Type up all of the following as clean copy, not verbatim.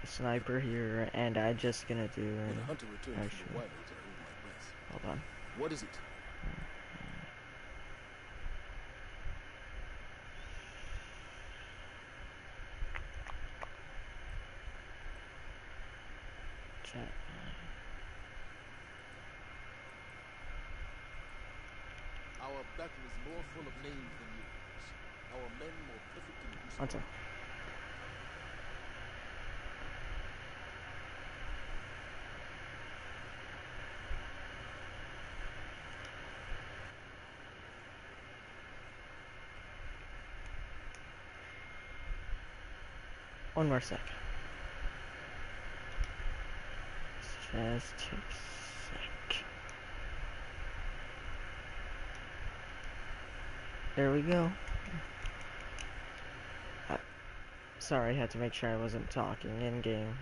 sniper here, and I'm just gonna do When an a hunter returns from actually, the wilds, I hold my breath. hold on. What is it? Chat. Our battle is more full of names than yours. Our men more perfect in use of One sec. One more sec. Just a sec. There we go. Sorry, I had to make sure I wasn't talking in game.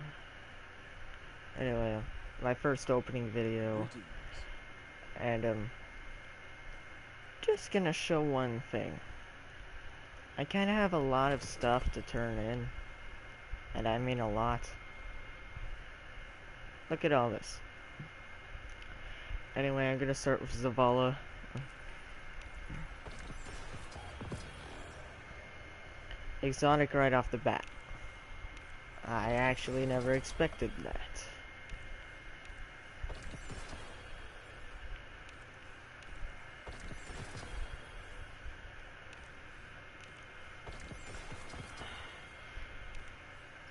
Anyway, my first opening video, and just gonna show one thing. I kinda have a lot of stuff to turn in, and I mean a lot. Look at all this. Anyway, I'm gonna start with Zavala. Exotic right off the bat. I actually never expected that.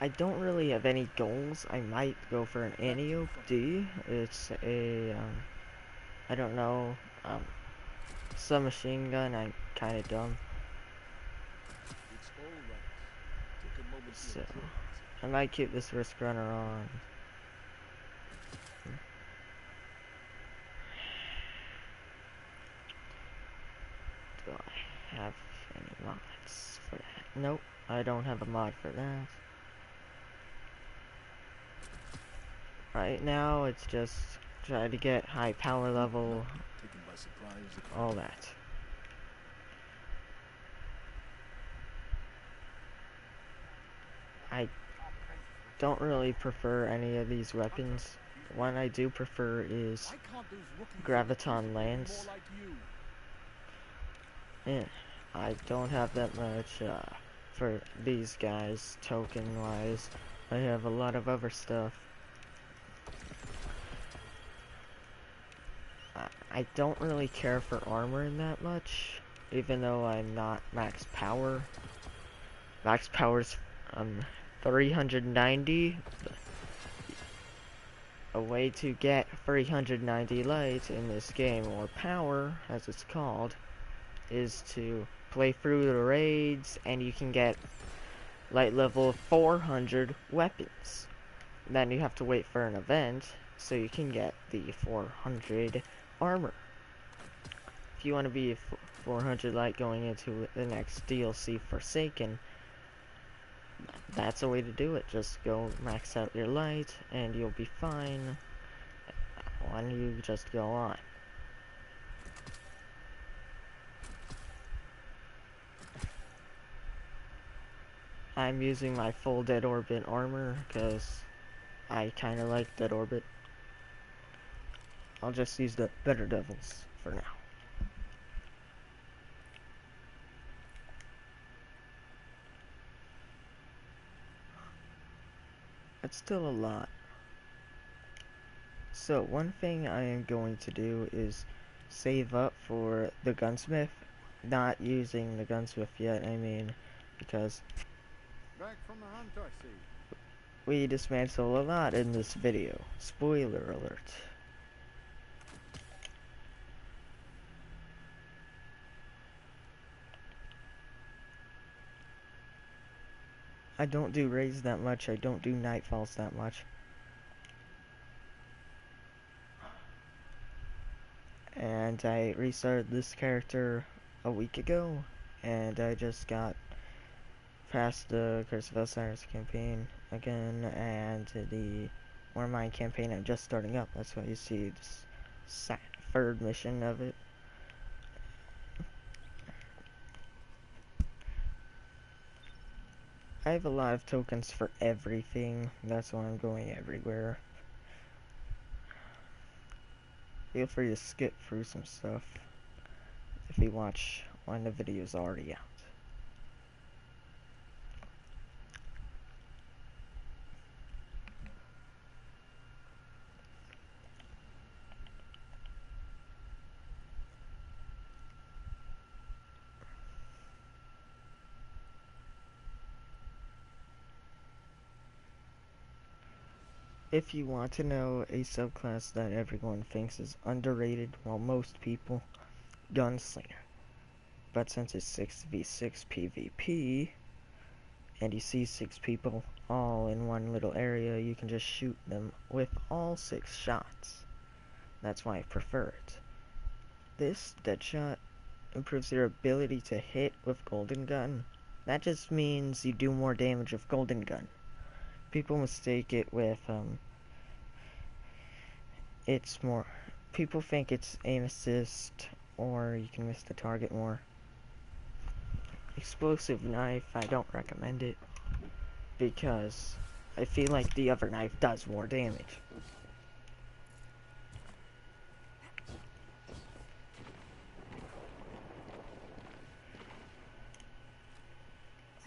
I don't really have any goals. I might go for an AOD. It's a, I don't know, submachine gun. I'm kinda dumb. It's all right. Take a moment to So, enjoy it. I might keep this risk runner on. Do I have any mods for that? Nope, I don't have a mod for that. Right now, it's just try to get high power level, Taken by surprise. all that. I don't really prefer any of these weapons. One I do prefer is Graviton Lance. Yeah, I don't have that much for these guys token wise. I have a lot of other stuff. I don't really care for armor that much, even though I'm not max power. Max power's 390. A way to get 390 light in this game, or power as it's called, is to play through the raids and you can get light level 400 weapons. Then you have to wait for an event so you can get the 400 armor. If you want to be 400 light going into the next DLC Forsaken, that's a way to do it. Just go max out your light and you'll be fine when you just go on. I'm using my full Dead Orbit armor because I kind of like Dead Orbit. I'll just use the Better Devils for now. It's still a lot. So one thing I am going to do is save up for the gunsmith. Not using the gunsmith yet, I mean, because Back from the hunt, I see. we dismantle a lot in this video. Spoiler alert. I don't do raids that much, I don't do nightfalls that much. And I restarted this character a week ago, and I just got past the Curse of Osiris campaign again, and the Warmind campaign I'm just starting up. That's why you see this third mission of it. I have a lot of tokens for everything. That's why I'm going everywhere. Feel free to skip through some stuff if you watch when the video's already out. If you want to know a subclass that everyone thinks is underrated, well, most people, Gunslinger. But since it's 6v6 PvP, and you see 6 people all in one little area, you can just shoot them with all 6 shots. That's why I prefer it. This Deadshot improves your ability to hit with Golden Gun. That just means you do more damage with Golden Gun. People mistake it with, it's more, people think it's aim assist, or you can miss the target more. Explosive knife, I don't recommend it, because I feel like the other knife does more damage.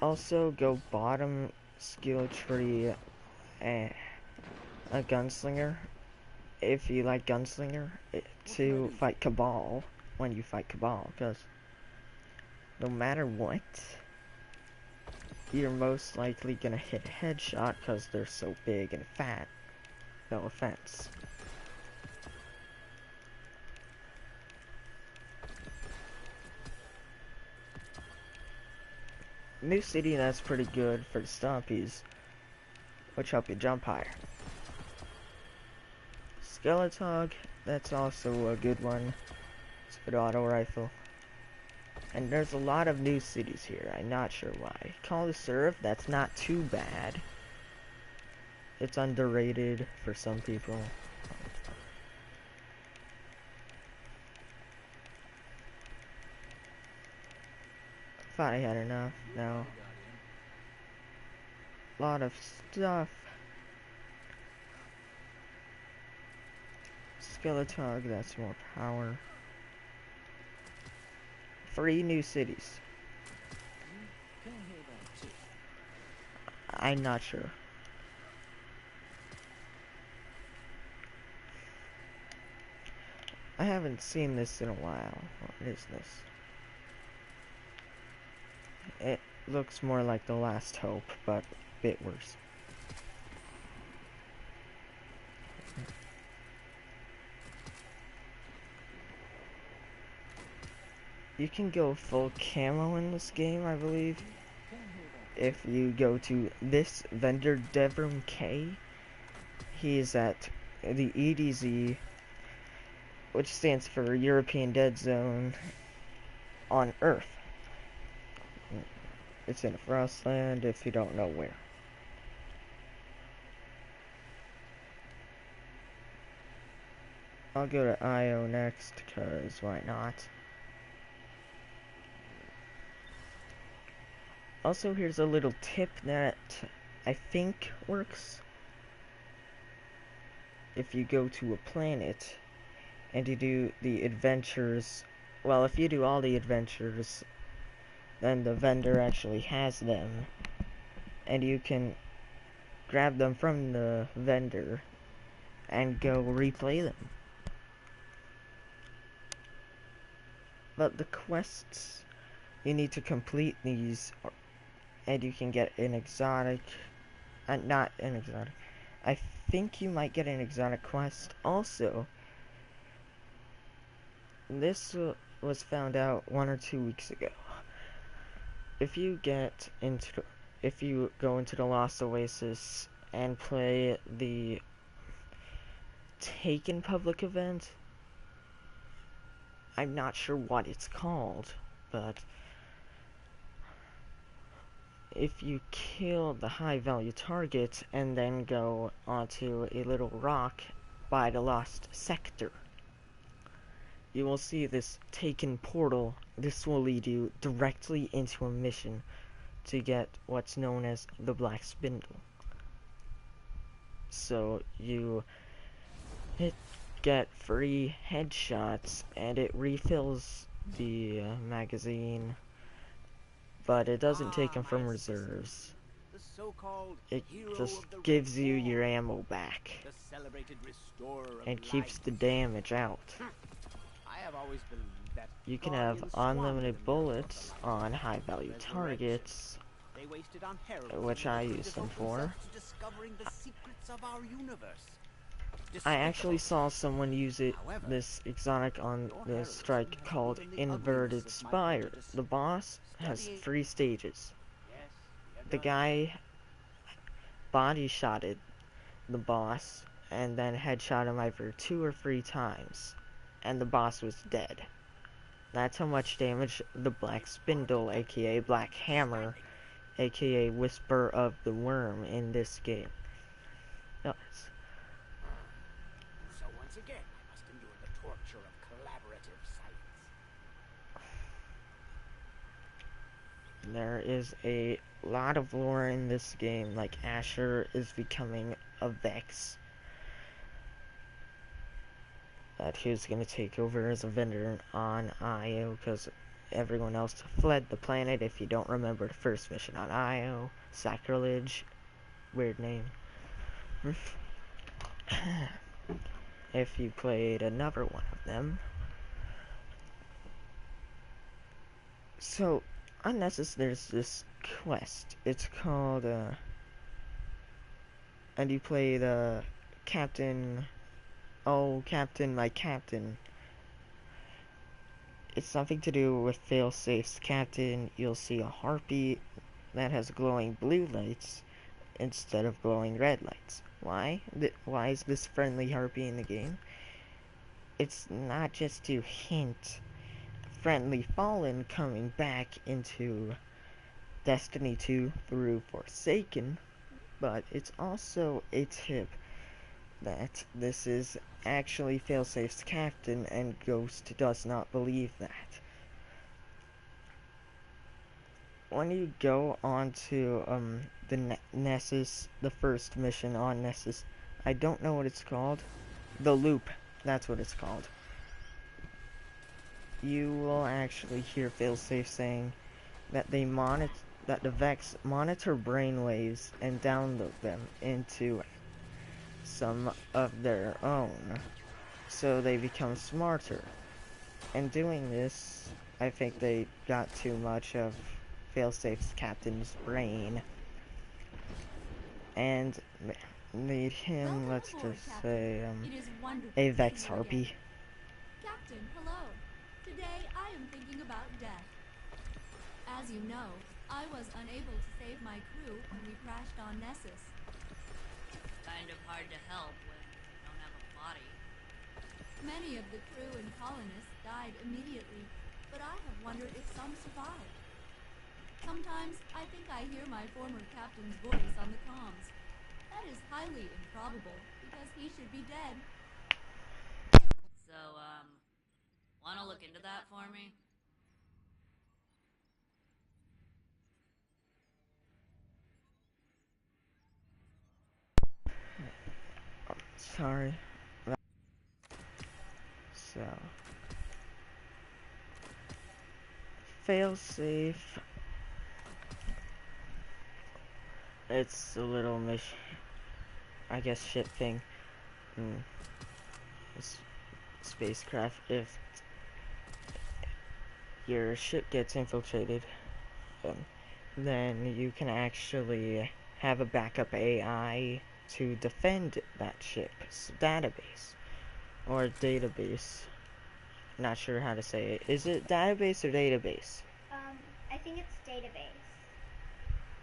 Also, go bottom skill tree a Gunslinger, if you like Gunslinger, to fight Cabal, when you fight Cabal, because no matter what, you're most likely gonna hit a headshot because they're so big and fat. No offense. New city, that's pretty good for the stompies, which help you jump higher. Skeletog, that's also a good one. It's a good auto rifle. And there's a lot of new cities here, I'm not sure why. Call the Serve, that's not too bad. It's underrated for some people. Thought I had enough, no. Lot of stuff. Skeletog, that's more power. 3 new cities. I'm not sure. I haven't seen this in a while. What is this? It looks more like The Last Hope, but a bit worse. You can go full camo in this game, I believe. If you go to this vendor, Devram K, he is at the EDZ, which stands for European Dead Zone, on Earth. It's in Frostland, if you don't know where. I'll go to IO next, cause why not? Also, here's a little tip that I think works. If you go to a planet and you do the adventures, well, if you do all the adventures, then the vendor actually has them, and you can grab them from the vendor and go replay them. But the quests, you need to complete these, and you can get an exotic, not an exotic, I think you might get an exotic quest. Also, this was found out 1 or 2 weeks ago. If you go into the Lost Oasis and play the Taken public event, I'm not sure what it's called, but if you kill the high value target and then go onto a little rock by the Lost Sector, you will see this Taken portal. This will lead you directly into a mission to get what's known as the Black Spindle. So you get free headshots, and it refills the magazine, but it doesn't take them from reserves. The so-called It hero just of the gives Red you War, your ammo back the celebrated restorer of and keeps life. the damage out. I have always believed that You can have guardians unlimited squandered the miracle of bullets the light. on high value Resurrection. targets, They wasted on heroism, which I and could use them devote for. themselves to discovering the secrets of our universe. I actually Despicable. saw someone use However, this exotic on your the heroism strike has called proven the Inverted ugliness of my Spire. prejudice. The boss has Studying- 3 stages. Yes, we have The done. guy body shotted the boss and then headshot him either 2 or 3 times, and the boss was dead. That's how much damage the Black Spindle, aka Black Hammer, aka Whisper of the Worm in this game does. So once again, I must endure the torture of collaborative science. There is a lot of lore in this game, like Asher is becoming a Vex. That he's going to take over as a vendor on Io, because everyone else fled the planet. If you don't remember the first mission on Io, Sacrilege, weird name. If you played another one of them. So, on Nessus there's this quest. It's called, and you play the Captain, oh, Captain, my Captain. It's something to do with failsafe's captain. You'll see a harpy that has glowing blue lights instead of glowing red lights. Why? Why is this friendly harpy in the game? It's not just to hint friendly Fallen coming back into Destiny 2 through Forsaken, but it's also a tip that this is actually failsafe's captain, and Ghost does not believe that. When you go onto the Nessus, the first mission on Nessus, I don't know what it's called. The Loop, that's what it's called. You will actually hear failsafe saying that they that the Vex monitor brainwaves and download them into some of their own, so they become smarter. And doing this, I think they got too much of failsafe's captain's brain and made him, let's just say, a Vex harpy. Captain, hello. Today I am thinking about death. As you know, I was unable to save my crew when we crashed on Nessus. Kind of hard to help when you don't have a body. Many of the crew and colonists died immediately, but I have wondered if some survived. Sometimes I think I hear my former captain's voice on the comms. That is highly improbable, because he should be dead. So, wanna look into that for me? Sorry. So, failsafe. It's a little I guess ship thing. Spacecraft. If your ship gets infiltrated, then you can actually have a backup AI to defend that ship's database or database. Not sure how to say it. Is it database or database? I think it's database.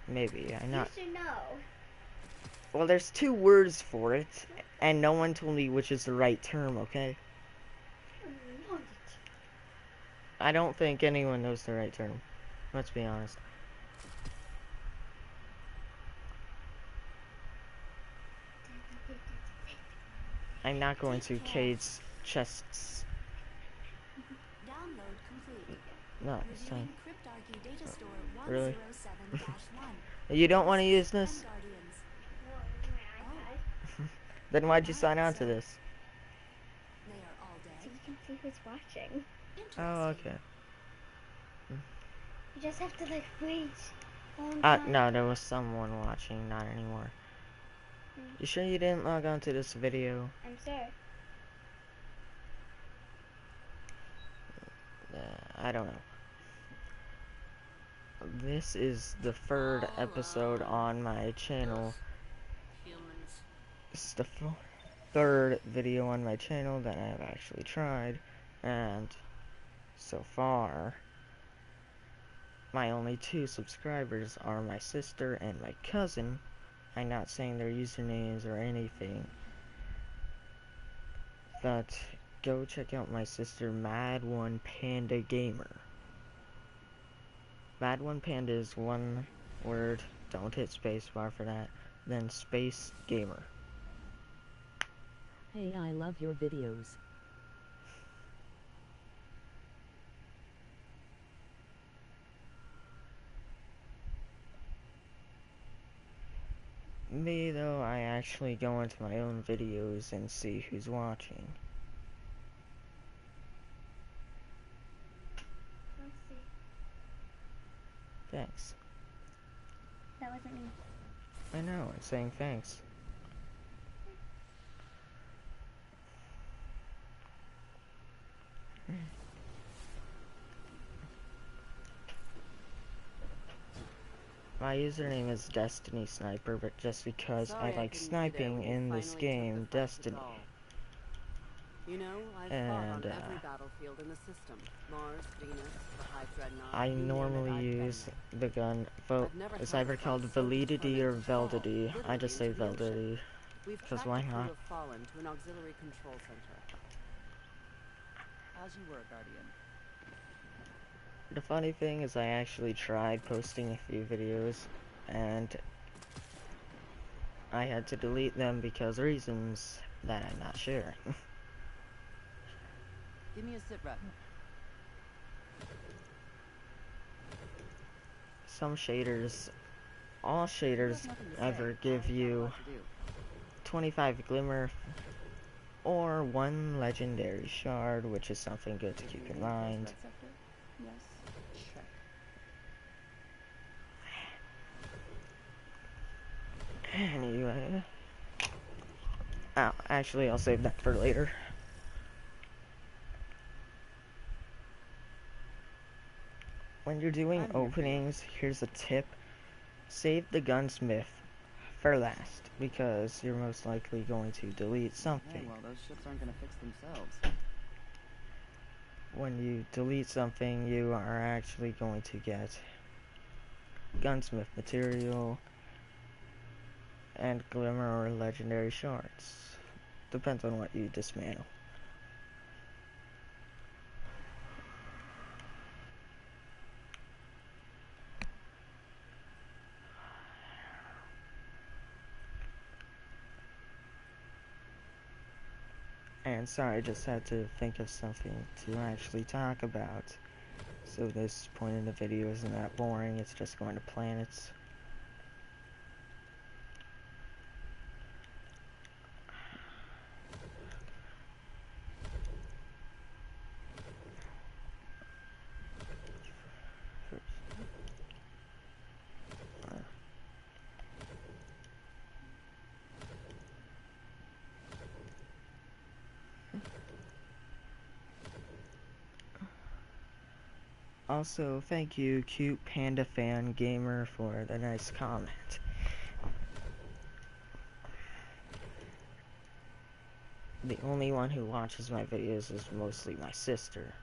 Maybe. I'm not. You should know. Well, there's 2 words for it, and no one told me which is the right term, okay? I don't think anyone knows the right term. Let's be honest. I'm not going to Cade's chests. Download complete. No, this time. Reviewing Hierarchy data store Really? 107-1. You don't want to use And this? Guardians. No, it was my iPad. Then why'd you sign on to So- this? They are all So dead. you can see who's watching. Oh, Interesting. okay. You just have to like wait a long time. No, there was someone watching, not anymore. You sure you didn't log on to this video? I'm sorry. I don't know. This is the third episode on my channel. Humans. This is the third video on my channel that I have actually tried, and so far, my only 2 subscribers are my sister and my cousin. I'm not saying their usernames or anything, but go check out my sister Mad1Panda Gamer. Mad1Panda is one word, don't hit spacebar for that, then space gamer. Hey, I love your videos. Me though, I actually go into my own videos and see who's watching. Let's see. Thanks. That wasn't me. I know, I'm saying thanks. My username is Destiny Sniper, but just because I like sniping in this game, Destiny. You know, I've fought on And every battlefield in the system. Mars, Venus, the High Dreadnought. I you name it, normally I've been use there. the gun, I've never it's had either a called fight so Validity or determined to fall, Veldity. I just say literally into the ocean. Veldity, We've because tracked why the crew not? of Fallen to an auxiliary control center. How's your work, Guardian? The funny thing is I actually tried posting a few videos, and I had to delete them because reasons that I'm not sure. Give me a sit rep. Some shaders, all shaders ever give you 25 glimmer or 1 legendary shard, which is something good to keep in mind. Yes. Check. Anyway. Oh, actually, I'll save that for later. When you're doing openings, here's a tip. Save the gunsmith for last, because you're most likely going to delete Yeah, something. well, those ships aren't gonna fix themselves. When you delete something, you are actually going to get gunsmith material and glimmer or legendary shards. Depends on what you dismantle. And sorry, I just had to think of something to actually talk about. So this point in the video isn't that boring, it's just going to planets. Also, thank you, Cute Panda Fan Gamer, for the nice comment. The only one who watches my videos is mostly my sister.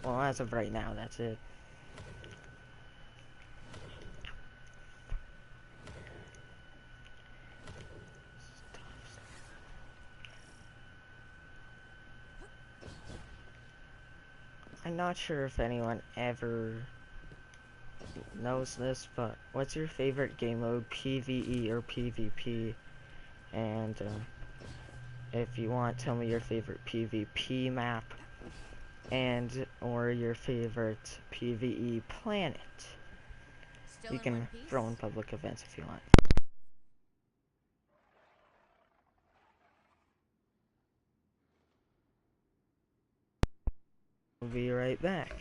Well, as of right now, that's it. I'm not sure if anyone ever knows this, but what's your favorite game mode, PvE or PvP? And if you want, tell me your favorite PvP map. and or your favorite PvE planet. Still You in one can piece? throw in public events if you want. We'll be right back.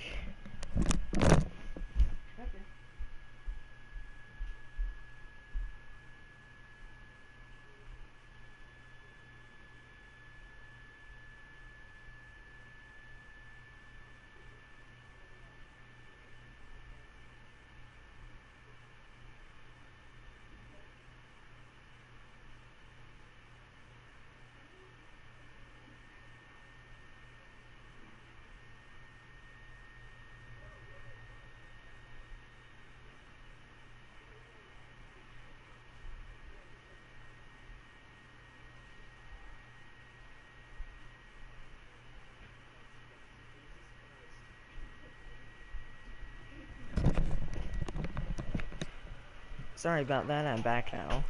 Sorry about that, I'm back now.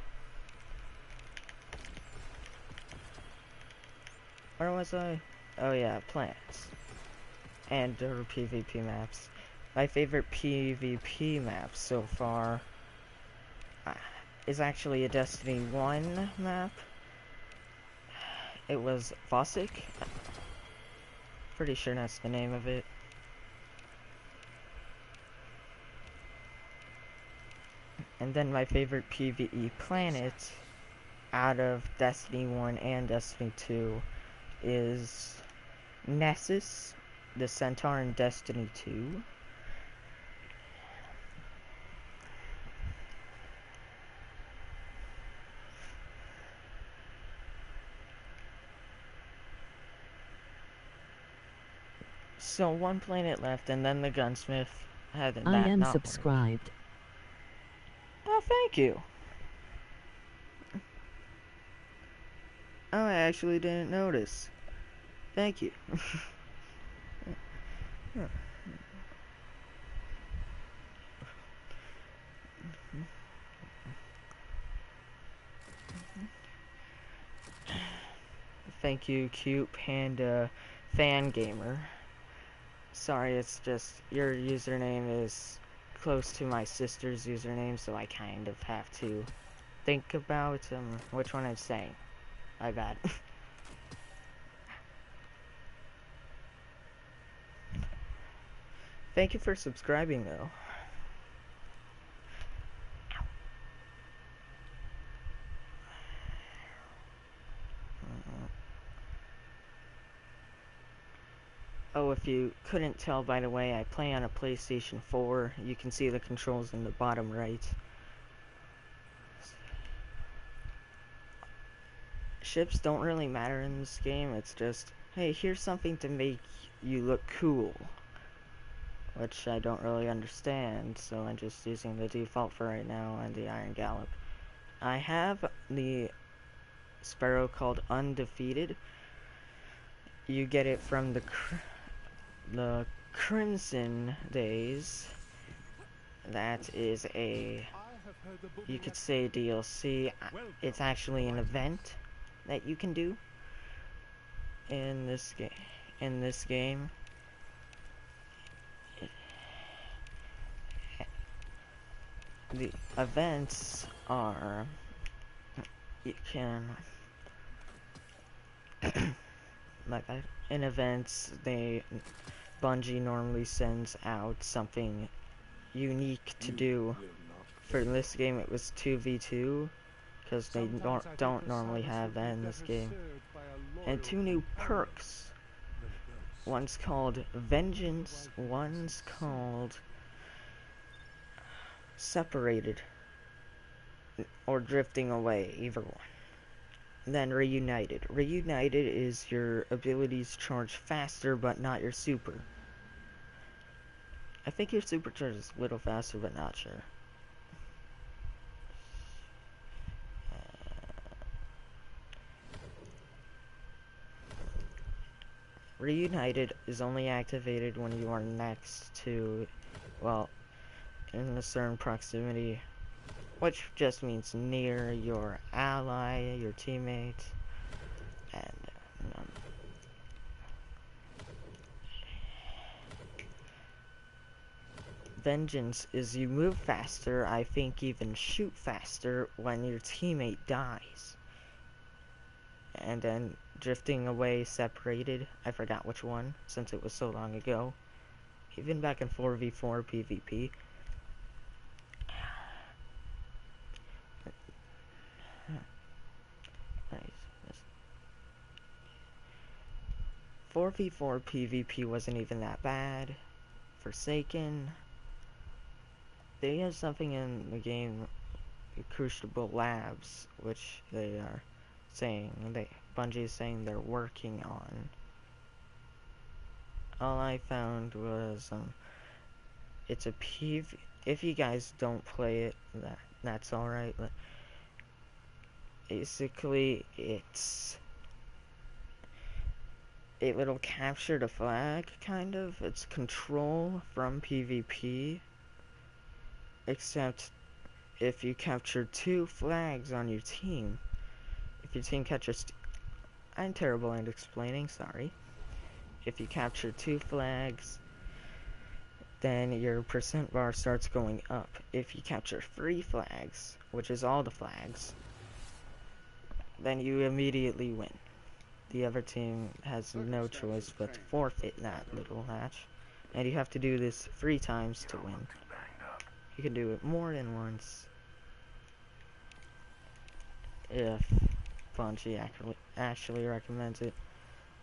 Where was I? Oh yeah, plants. And PvP maps. My favorite PvP map so far is actually a Destiny 1 map. It was Vossic. Pretty sure that's the name of it. And then my favorite PvE planet out of Destiny 1 and Destiny 2 is Nessus, the Centaur in Destiny 2. So one planet left, and then the gunsmith had that I am not work. subscribed. Oh, thank you. Oh, I actually didn't notice. Thank you. Thank you, cute panda fan gamer. Sorry, it's just your username is close to my sister's username, so I kind of have to think about which one I'm saying. My bad. Thank you for subscribing, though. Oh, if you couldn't tell by the way I play on a PlayStation 4, you can see the controls in the bottom right. Ships don't really matter in this game, it's just, hey, here's something to make you look cool. Which I don't really understand, so I'm just using the default for right now and the Iron Gallop. I have the Sparrow called Undefeated. You get it from the Crimson days. That is you could say DLC. It's actually an event that you can do in this game. The events are you can like in events Bungie normally sends out something unique to do. For this game it was 2v2 because they don't normally have that in this game. And 2 new perks. One's called Vengeance, one's called Separated or Drifting Away, either one. Then Reunited. Reunited is your abilities charge faster but not your super. I think your super charges a little faster but not sure. Reunited is only activated when you are next to, well, in a certain proximity, which just means near your ally, your teammate, and vengeance is you move faster, I think even shoot faster when your teammate dies. And then drifting away separated, I forgot which one, since it was so long ago. Even back in 4v4 PvP. 4v4 PvP wasn't even that bad. Forsaken. They have something in the game, Crucible Labs, which they are saying, Bungie is saying they're working on. All I found was, it's a if you guys don't play it, that's alright. Basically, it'll capture the flag, kind of. It's control from PvP. Except, if you capture 2 flags on your team, if your team catches... I'm terrible at explaining, sorry. If you capture 2 flags, then your percent bar starts going up. If you capture 3 flags, which is all the flags, then you immediately win. The other team has no choice but to forfeit that little match. And you have to do this 3 times to win. You can do it more than once if Bungie actually recommends it.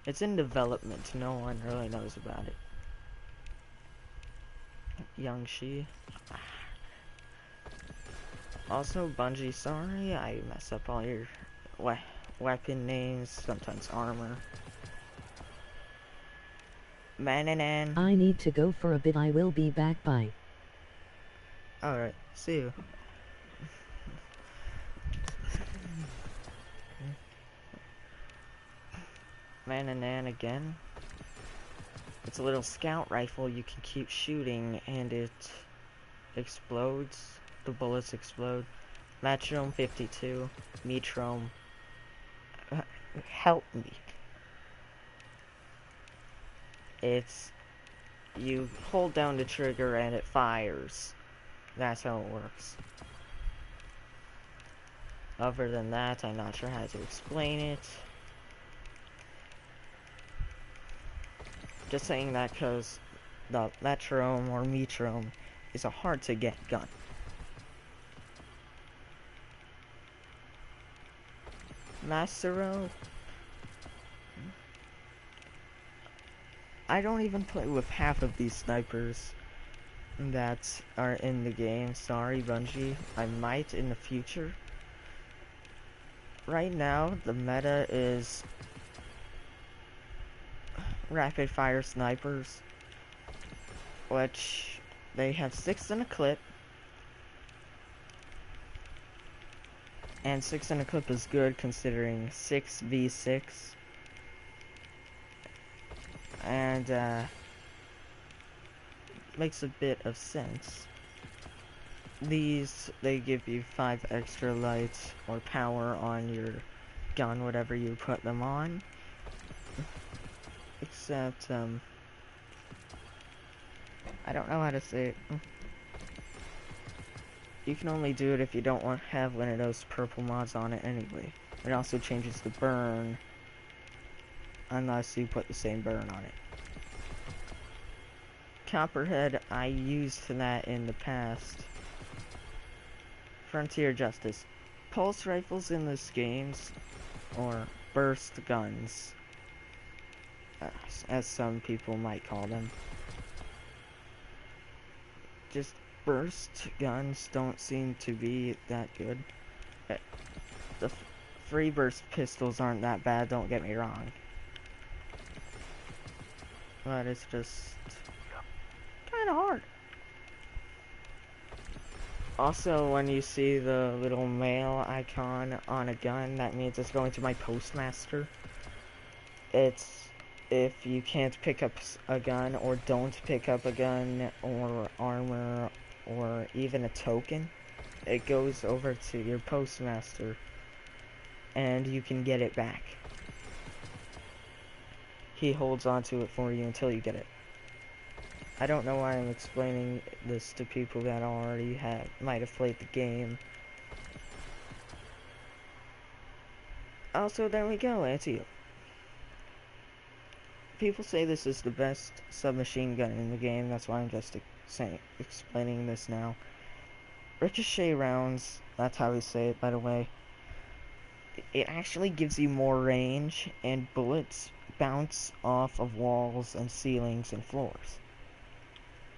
It's in development, no one really knows about it. Young Shi. Also, Bungie, sorry, I mess up all your weapon names, sometimes armor. Mananan. I need to go for a bit. I will be back. Bye. Alright, see you. Mananan again. It's a little scout rifle you can keep shooting and it explodes. The bullets explode. Metronome 52. Metronome. Help me. You hold down the trigger and it fires. That's how it works. Other than that, I'm not sure how to explain it. Just saying that because the Metronome or Metronome is a hard to get gun. Macero. I don't even play with half of these snipers that are in the game. Sorry, Bungie. I might in the future. Right now, the meta is rapid fire snipers, which they have 6 in a clip, and 6 in a clip is good considering 6v6, and makes a bit of sense. These, they give you 5 extra lights or power on your gun, whatever you put them on. Except, I don't know how to say it. You can only do it if you don't want to have one of those purple mods on it anyway. It also changes the burn, unless you put the same burn on it. Copperhead, I used that in the past. Frontier Justice. Pulse rifles in this games, or burst guns, as some people might call them. Just burst guns don't seem to be that good. The free burst pistols aren't that bad, don't get me wrong. But it's just kinda hard. Also, when you see the little mail icon on a gun, that means it's going to my postmaster. It's if you can't pick up a gun, or don't pick up a gun, or armor, or even a token, it goes over to your postmaster, and you can get it back. He holds onto it for you until you get it. I don't know why I'm explaining this to people that already might have played the game. Also, there we go, anti. People say this is the best submachine gun in the game, that's why I'm just explaining this now. Ricochet rounds, that's how we say it, by the way. It actually gives you more range, and bullets bounce off of walls and ceilings and floors.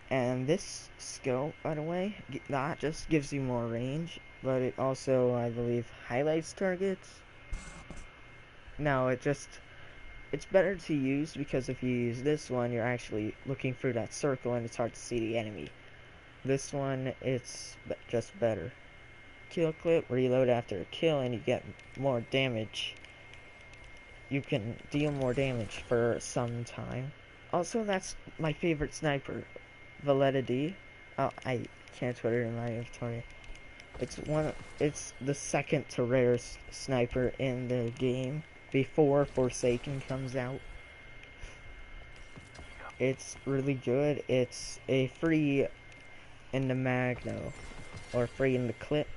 And this scope, by the way, not just gives you more range, but it also, I believe, highlights targets. No, it's better to use because if you use this one, you're actually looking through that circle and it's hard to see the enemy. This one, it's just better. Kill clip, reload after a kill and you get more damage. You can deal more damage for some time. Also, that's my favorite sniper, Valletta D. Oh, I can't put it in my inventory. It's the second to rarest sniper in the game before Forsaken comes out. It's really good. It's a free in the Magno, or free in the clip.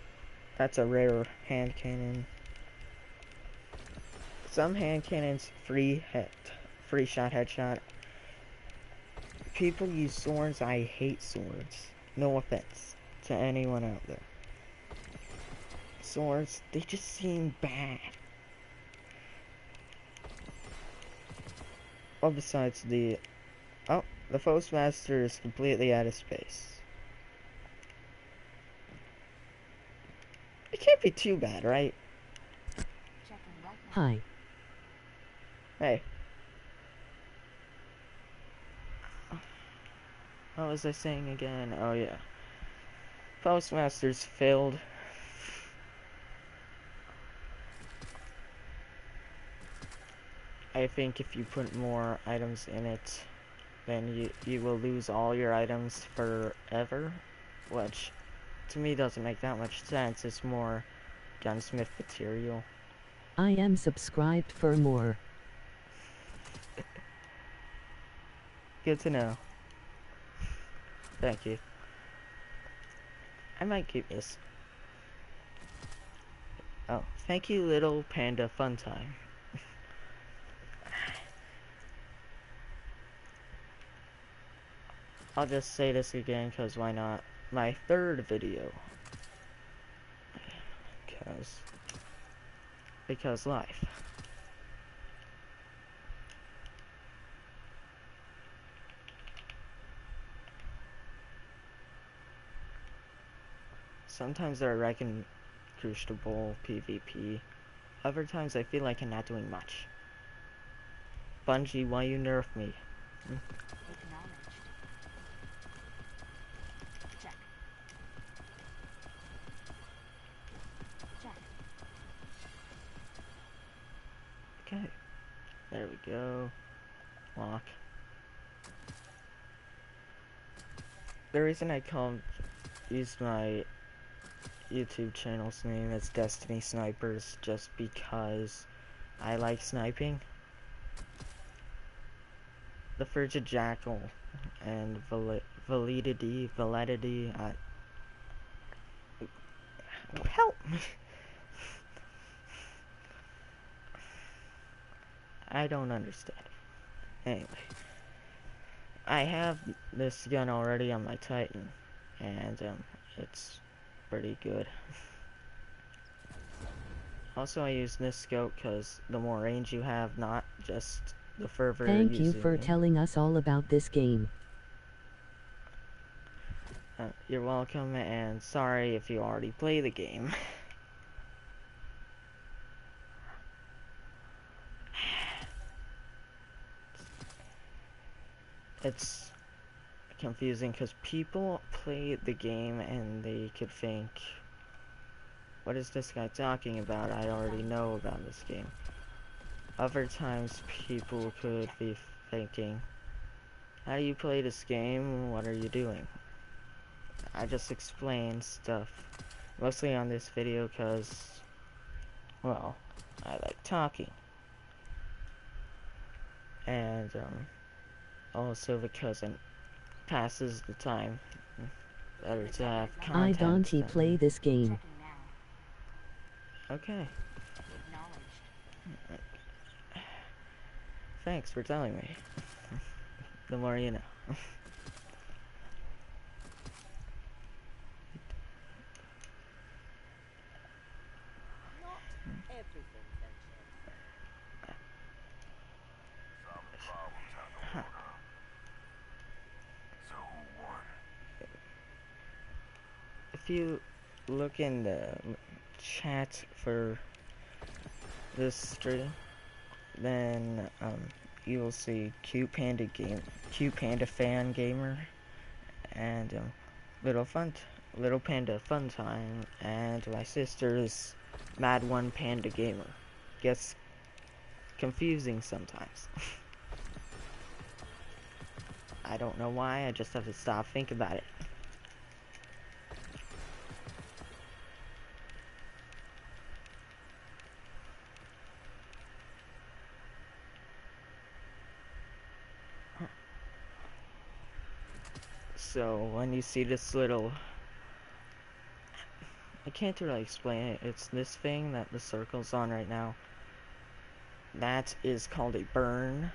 That's a rare hand cannon. Some hand cannons free shot headshot. People use swords. I hate swords. No offense to anyone out there. Swords, they just seem bad. Well, besides the Postmaster is completely out of space. It can't be too bad, right? Hi. Hey. What was I saying again? Oh yeah. Postmaster's failed. I think if you put more items in it, then you will lose all your items forever, which to me doesn't make that much sense. It's more gunsmith material. I am subscribed for more. Good to know. Thank you. I might keep this. Oh, thank you, little panda fun time. I'll just say this again, cause why not? My third video. Because life. Sometimes I reckon Crucible PvP. Other times I feel like I'm not doing much. Bungie, why you nerf me? Okay. There we go. Lock. The reason I used my YouTube channel's name as Destiny Snipers just because I like sniping. The Frigid Jackal and Validity, help me. I don't understand. Anyway, I have this gun already on my Titan, and it's pretty good. Also, I use this scope because the more range you have, not just the further you're Thank you using for it. telling us all about this game. You're welcome, and sorry if you already play the game. It's confusing because people play the game and they could think, what is this guy talking about? I already know about this game. Other times people could be thinking, how do you play this game? What are you doing? I just explain stuff, mostly on this video because, well, I like talking. And also because passes the time. Better to have I content. don't than- play this game. Okay. Thanks for telling me. The more you know. Not everything, friendship. Huh. If you look in the chat for this stream, then you will see Cute Panda Fan Gamer, and Little Panda Fun Time, and my sister's Mad1Panda Gamer. Gets confusing sometimes. I don't know why, I just have to stop think about it. So when you see this little, I can't really explain it, it's this thing that the circle's on right now. That is called a burn.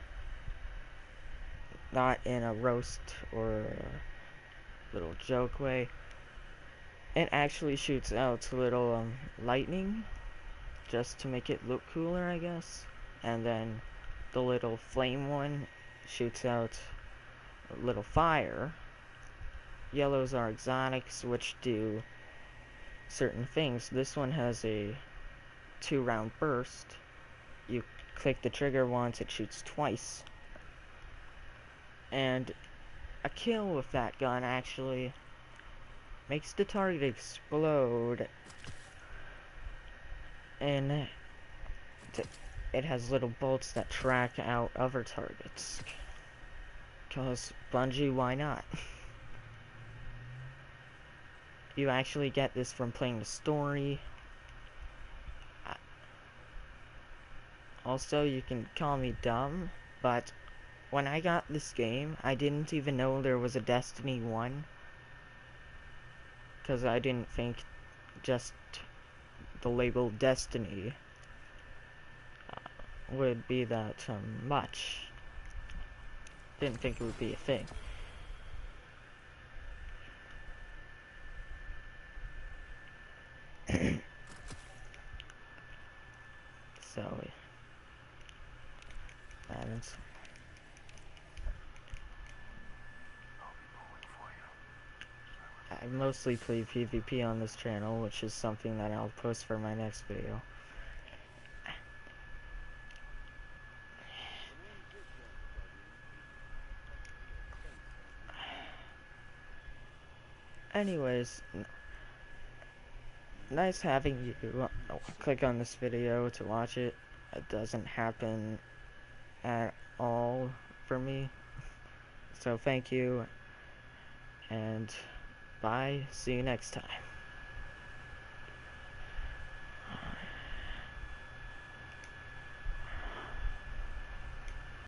Not in a roast or a little joke way. It actually shoots out little lightning just to make it look cooler, I guess. And then the little flame one shoots out a little fire. Yellows are exotics, which do certain things. This one has a 2-round burst. You click the trigger once, it shoots twice. And a kill with that gun actually makes the target explode. And it has little bolts that track out other targets. Cause Bungie, why not? You actually get this from playing the story. Also, you can call me dumb, but when I got this game, I didn't even know there was a Destiny 1. Because I didn't think just the label Destiny would be that much. Didn't think it would be a thing. So, balance. I mostly play PvP on this channel, which is something that I'll post for my next video. Anyways, nice having you click on this video to watch it. It doesn't happen at all for me. So thank you, and bye. See you next time.